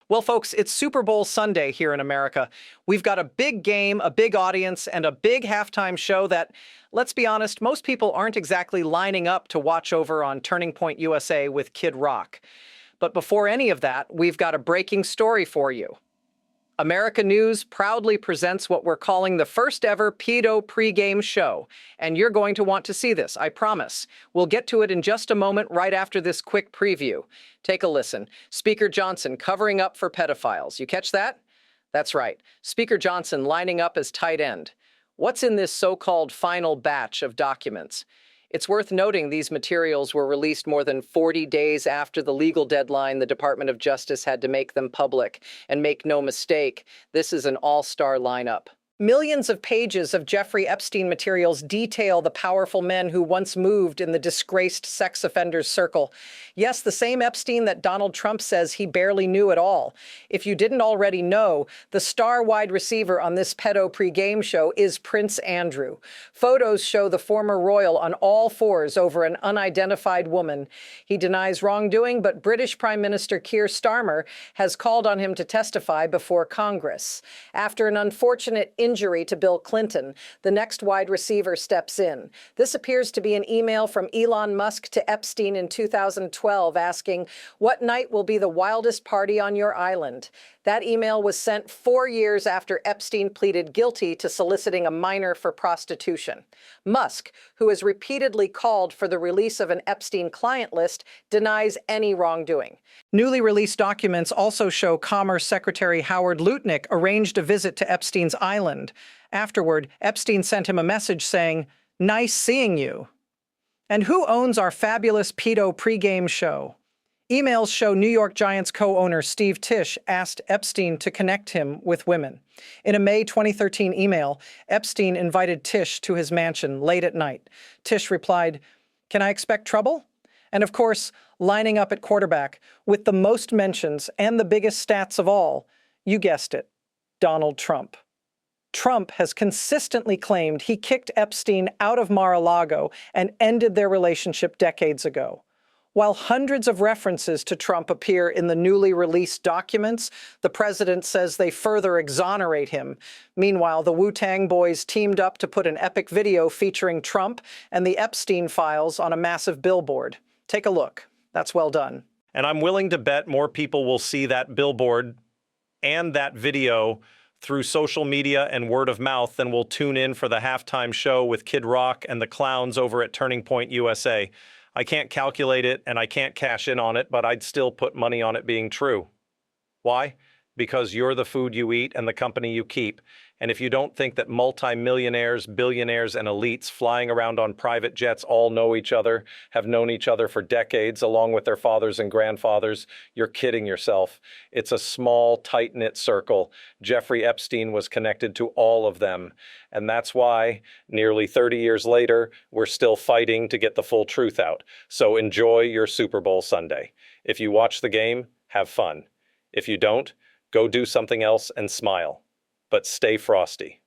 Well, folks, it's Super Bowl Sunday here in America. We've got a big game, a big audience, and a big halftime show that, let's be honest, most people aren't exactly lining up to watch over on Turning Point USA with Kid Rock. But before any of that, we've got a breaking story for you. America News proudly presents what we're calling the first ever pedo pregame show, and you're going to want to see this, I promise. We'll get to it in just a moment right after this quick preview. Take a listen. Speaker Johnson covering up for pedophiles. You catch that? That's right. Speaker Johnson lining up as tight end. What's in this so-called final batch of documents? It's worth noting these materials were released more than 40 days after the legal deadline the Department of Justice had to make them public. And make no mistake, this is an all-star lineup. Millions of pages of Jeffrey Epstein materials detail the powerful men who once moved in the disgraced sex offenders circle. Yes, the same Epstein that Donald Trump says he barely knew at all. If you didn't already know, the star wide receiver on this pedo pregame show is Prince Andrew. Photos show the former royal on all fours over an unidentified woman. He denies wrongdoing, but British Prime Minister Keir Starmer has called on him to testify before Congress. After an unfortunate injury to Bill Clinton, the next wide receiver steps in. This appears to be an email from Elon Musk to Epstein in 2012 asking, "What night will be the wildest party on your island?" That email was sent 4 years after Epstein pleaded guilty to soliciting a minor for prostitution. Musk, who has repeatedly called for the release of an Epstein client list, denies any wrongdoing. Newly released documents also show Commerce Secretary Howard Lutnick arranged a visit to Epstein's island. Afterward, Epstein sent him a message saying, "Nice seeing you." And who owns our fabulous pedo pregame show? Emails show New York Giants co-owner Steve Tisch asked Epstein to connect him with women. In a May 2013 email, Epstein invited Tisch to his mansion late at night. Tisch replied, "Can I expect trouble?" And of course, lining up at quarterback with the most mentions and the biggest stats of all, you guessed it, Donald Trump. Trump has consistently claimed he kicked Epstein out of Mar-a-Lago and ended their relationship decades ago. While hundreds of references to Trump appear in the newly released documents, the president says they further exonerate him. Meanwhile, the Wu-Tang Boys teamed up to put an epic video featuring Trump and the Epstein files on a massive billboard. Take a look. That's well done. And I'm willing to bet more people will see that billboard and that video through social media and word of mouth than will tune in for the halftime show with Kid Rock and the clowns over at Turning Point USA. I can't calculate it and I can't cash in on it, but I'd still put money on it being true. Why? Because you're the food you eat and the company you keep. And if you don't think that multimillionaires, billionaires, and elites flying around on private jets all know each other, have known each other for decades, along with their fathers and grandfathers, you're kidding yourself. It's a small, tight-knit circle. Jeffrey Epstein was connected to all of them. And that's why, nearly 30 years later, we're still fighting to get the full truth out. So enjoy your Super Bowl Sunday. If you watch the game, have fun. If you don't, go do something else and smile. But stay frosty.